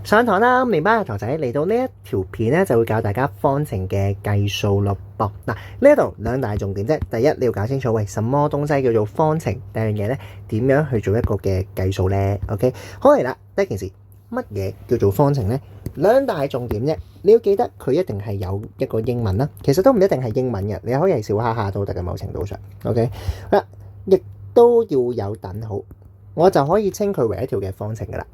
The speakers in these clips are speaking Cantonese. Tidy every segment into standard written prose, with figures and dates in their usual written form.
上堂啦，明白同仔嚟到呢一條片咧，就會教大家方程嘅計數咯噃。嗱，呢度兩大重點啫。第一，你要搞清楚，喂，什麼東西叫做方程？第二樣嘢咧，點樣去做一個嘅計數咧 ？OK， 好嚟啦，第一件事，乜嘢叫做方程咧？兩大重點啫。你要記得佢一定係有一個英文啦，其實都唔一定係英文嘅，你可以係小哈哈都得嘅，某程度上。OK， 好啦，亦都要有等號，我就可以稱佢為一條嘅方程噶啦。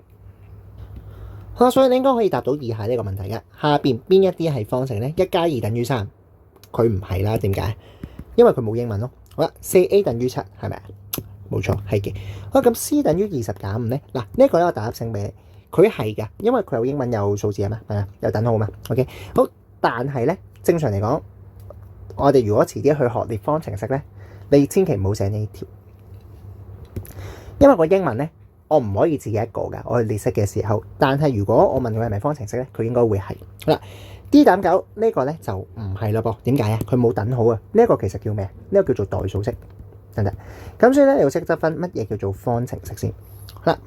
所以你應該可以答到以下呢個問題嘅，下邊邊一啲係方程呢？1加2等於3，佢唔係啦，點解？因為佢冇英文咯。好啦，4a 等於7，係咪啊？冇錯，係嘅。好，咁 c 等於20減5呢？嗱，呢一個咧我答粒星俾你，佢係㗎，因為佢有英文有數字啊嘛，係啊，有等號啊嘛。OK， 好，但係咧正常嚟講，我哋如果遲啲去學列方程式咧，你千祈唔好寫呢條，因為個英文咧。我唔可以自己一個㗎，我去列式嘅時候。但係如果我問佢係咪方程式咧，佢應該會係。好啦 ，D 減9呢個咧就唔係咯噃。點解啊？佢冇等號啊。呢一個其實叫咩？呢個叫做代數式，得唔得？咁所以咧，你要識得分乜嘢叫做方程式先。好啦，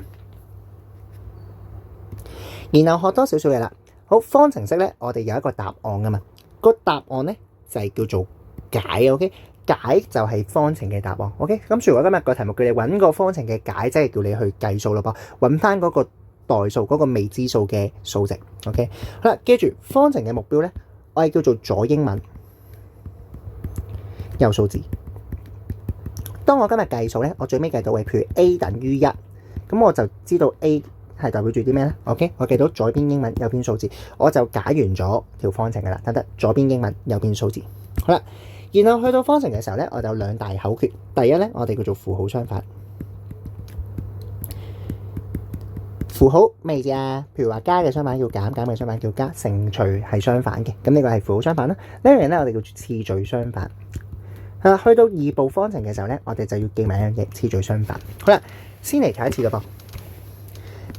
然後學多少少嘢啦。好，方程式咧，我哋有一個答案㗎嘛。個答案咧就係叫做解。OK。解就係方程嘅答案 ，OK？ 咁如果今日個題目叫你揾個方程嘅解，即係叫你去計數咯噃，揾翻嗰個代數嗰個未知數嘅數值 ，OK？ 好啦，記住方程嘅目標咧，我係叫做左英文右數字。當我今日計數咧，我最尾計到嘅，譬如 a 等於1，咁我就知道 a 係代表住啲咩咧 ？OK？ 我計到左邊英文右邊數字，我就解完咗條方程噶啦，得左邊英文右邊數字，好啦。然後去到方程嘅時候咧，我就有兩大口訣。第一咧，我哋叫做符號相反。符號咩意思啊？譬如話加嘅相反叫減，減嘅相反叫加，乘除係相反嘅。咁呢個係符號相反啦。呢樣嘢咧，我哋叫次序相反。去到二步方程嘅時候咧，我哋就要記埋一樣嘢，次序相反。好啦，先嚟睇一次咯噃。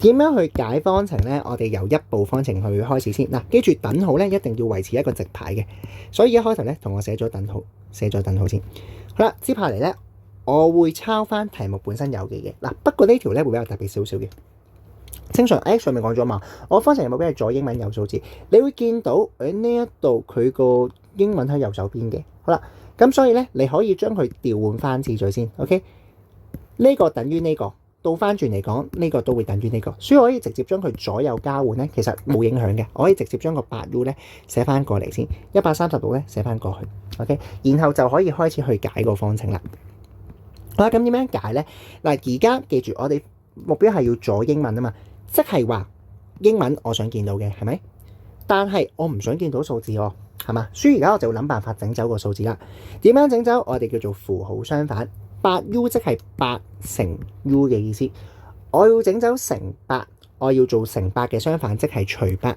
點樣去解方程咧？我哋由一步方程去開始先。嗱，記住等號咧一定要維持一個直排嘅，所以一開頭咧同我寫咗等號，寫咗等號先。好啦，接下嚟咧，我會抄翻題目本身有嘅嘢。嗱，不過呢條咧會比較特別少少嘅。正常 X 上面講咗嘛，我方程嘅目標係左英文右數字，你會見到喺呢一度佢個英文喺右手邊嘅。好啦，咁所以咧你可以將佢調換翻次序先。OK， 呢個等於呢個。倒翻轉嚟講，呢個都會等於呢個，所以我可以直接將佢左右交換咧，其實冇影響嘅。我可以直接將個8U 咧寫翻過嚟先，130度咧寫翻過去 ，OK， 然後就可以開始去解個方程啦。好啦，咁點樣解咧？嗱，而家記住我哋目標係要左英文啊嘛，即係話英文我想見到嘅係咪？但係我唔想見到數字喎，係嘛？所以而家我就會諗辦法整走個數字啦。點樣整走？我哋叫做符號相反。8U 即係8乘 U 嘅意思，我要整走乘8，我要做乘8嘅相反，即係除8，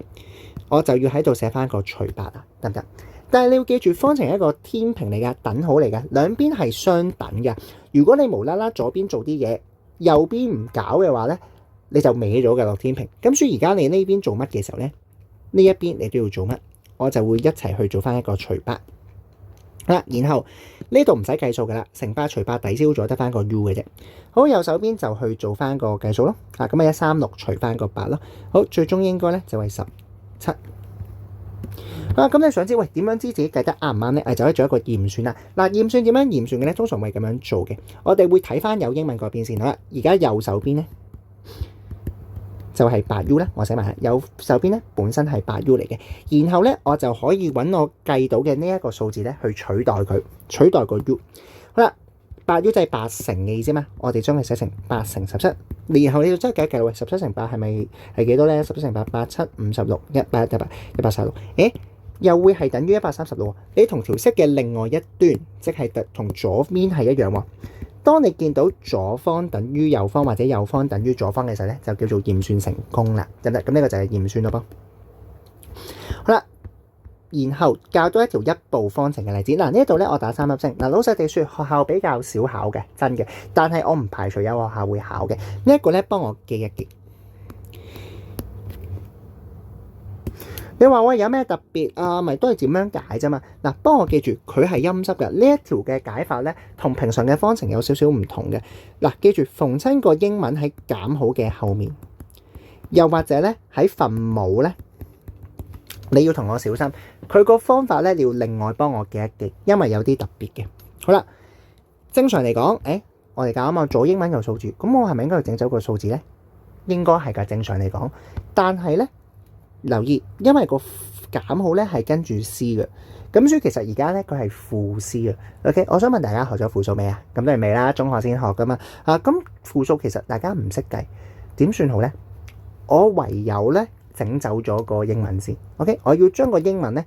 我就要喺度寫翻個除8啊，得唔得？但係你要記住，方程係一個天平嚟㗎，等號嚟㗎，兩邊係相等㗎。如果你無啦啦左邊做啲嘢，右邊唔搞嘅話咧，你就歪咗嘅落天平。咁所以而家你呢邊做乜嘅時候咧，呢一邊你都要做乜，我就會一齊去做翻一個除8。啦，然後呢度唔使計數㗎啦，乘8除8抵消咗得翻個 U 嘅啫。好，右手邊就去做翻個計數咯。咁啊136除翻個8咯。好，最終應該咧就係17。咁你想知喂點樣知自己計得啱唔啱咧？就可以做一個驗算啦。嗱，驗算點樣驗算嘅咧？通常會咁樣做嘅。我哋會睇翻有英文嗰邊先。好啦，而家右手邊咧就係8U咧，我寫埋右手邊咧本身係8U 嚟嘅，然後咧我就可以揾我計到嘅呢一個數字咧去取代佢，取代個 U。好啦，8U 就係8乘嘅意思嘛，我哋將佢寫成8乘17，然後你要真係計一計喂，17乘8係咪係幾多咧？17乘8 87 56 100 136，又會係等於136喎。你同條式嘅另外一端，即係同左邊係一樣喎。當你見到左方等於右方或者右方等於左方嘅時候咧，就叫做驗算成功啦，得唔得？咁呢個就係驗算咯噃。好啦，然後教多一條一步方程嘅例子。嗱，呢一度咧我打3粒星。嗱，老實地說，學校比較少考嘅，真嘅。但係我唔排除有學校會考嘅。呢一個咧，幫我記一記。你話喂有咩特別啊？咪都係點樣解啫嘛？嗱，幫我記住佢係陰濕嘅。呢一條嘅解法咧，同平常嘅方程有少少唔同嘅。嗱，記住逢親個英文喺減號嘅後面，又或者咧喺分母咧，你要同我小心，佢個方法咧你要另外幫我記一記，因為有啲特別嘅。好啦，正常嚟講，我哋教啊嘛，左英文有數字，咁我係咪應該要整走個數字咧？應該係㗎，正常嚟講。但係咧，留意，因為個減號咧係跟住 C 嘅，咁所以其實而家咧佢係負 C 嘅。OK， 我想問大家學咗負數未啊？咁都係未啦，中學先學㗎嘛。咁負數其實大家唔識計，點算好咧？我唯有咧整走咗個英文先。OK， 我要將個英文咧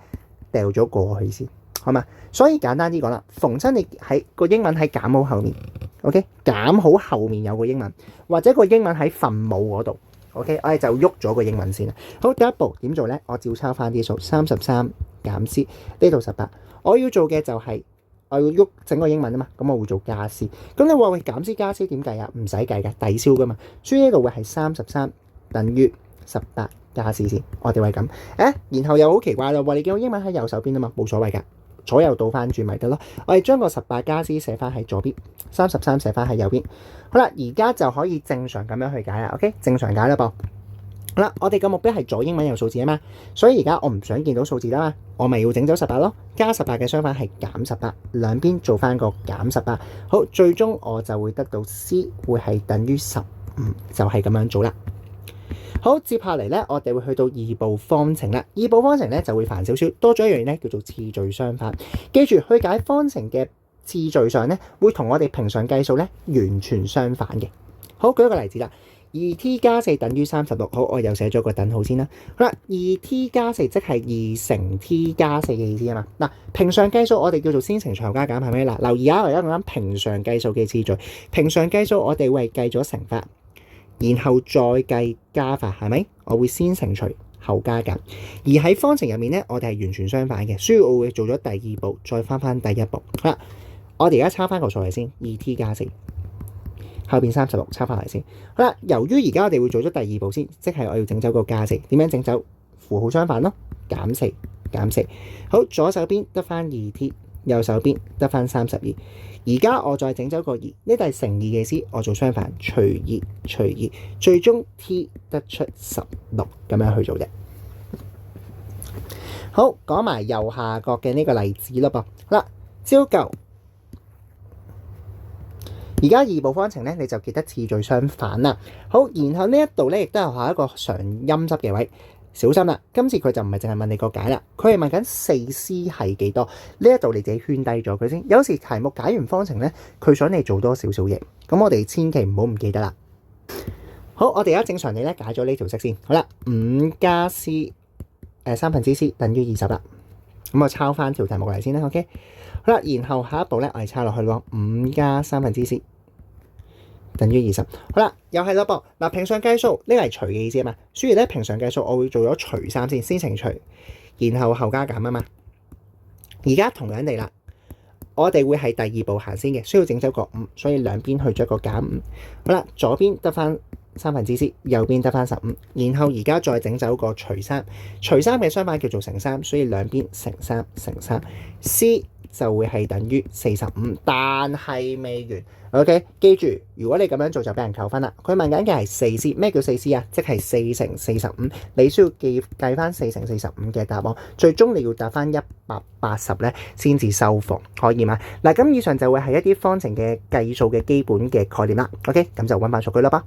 掉咗過去先，好嘛？所以簡單啲講啦，逢親你喺個英文喺減號後面 ，OK， 減號後面有個英文，或者個英文喺分母嗰度。OK， 我哋就喐咗個英文先啦。好，第一步點做咧？我照抄翻啲數，33減 C 呢度18。我要做嘅就係我要喐整個英文啊嘛，咁我會做加 C。咁你話喂，減 C 加 C 點計啊？唔使計嘅，抵消噶嘛。所以呢度會係33等於18加 C 先。我哋會咁然後又好奇怪咯，話你見到英文喺右手邊啊嘛，冇所謂㗎，左右倒翻轉咪得咯。我哋將個18加 C 寫翻喺左邊，33寫翻喺右邊。好啦，而家就可以正常咁樣去解啦。OK， 正常解啦噃。好啦，我哋嘅目標係左英文有數字啊嘛，所以而家我唔想見到數字啦嘛，我咪要整走18咯。加18嘅相反係減18，兩邊做翻個減18。好，最終我就會得到 C 會係等於15，就係咁樣做啦。好，接下嚟咧，我哋會去到二步方程啦。二步方程咧就會煩少少，多咗一樣嘢咧叫做次序相反。記住，去解方程嘅次序上咧，會同我哋平常計數咧完全相反嘅。好，舉一個例子啦。2t 加4等於36。好，我又寫咗個等號先啦。好啦，2t 加4即係2乘 t 加4嘅意思啊嘛。嗱，平常計數我哋叫做先乘除後加減，係咪？嗱，留意下，我而家講緊平常計數嘅次序。平常計數我哋會係計咗乘法，然後再計加法，係咪？我會先乘除後加減。而喺方程入面咧，我哋係完全相反嘅，所以我會做咗第二步，再翻第一步。好啦，我哋而家抄翻個數嚟先，2t 加4。後邊36抄翻嚟先。好啦，由於而家我哋會做咗第二步先，即係我要整走個加4。點樣整走？符號相反咯，減4減4。好，左手邊得翻 2t， 右手邊得翻32。而家我再整走個2，呢度係乘2嘅 C， 我做相反，除2除2，最終 t 得出16，咁樣去做啫。好，講埋右下角嘅呢個例子咯噃。好啦，照舊。而家二步方程咧，你就記得次序相反啦。好，然後呢一度咧，亦都有下一個常陰濕嘅位，小心啦。今次佢就唔係淨係問你個解啦，佢係問緊 4C 係幾多？呢一度你自己圈低咗佢先。有時題目解完方程咧，佢想你做多少少嘢，咁我哋千祈唔好唔記得啦。好，我哋而家正常你咧解咗呢條式先。好啦，5加 C 三分之 C 等於20啦。咁我抄翻條題目嚟先啦。OK。好啦，然後下一步咧，我哋抄落去咯。5加三分之 C 等於20。好啦，又係咯噃。嗱，平常計數呢個係除嘅意思啊嘛，所以咧平常計數我會做咗除3先乘除，然後後加減啊嘛。而家同樣地啦，我哋會係第二步行先嘅，需要整走個5，所以兩邊去咗個減5。好啦，左邊得翻三分之 C， 右邊得翻15，然後而家再整走個除3，除3嘅相反叫做乘3，所以兩邊乘3乘3 C。就會係等於45，但係未完。OK， 記住，如果你咁樣做就俾人扣分啦。佢問緊嘅係 4C， 咩叫 4C 啊？即係4乘45，你需要計翻4乘45嘅答案，最終你要答翻180咧先至收貨，可以嗎？嗱，咁以上就會係一啲方程嘅計數嘅基本嘅概念啦。OK，咁就揾翻數據啦噃。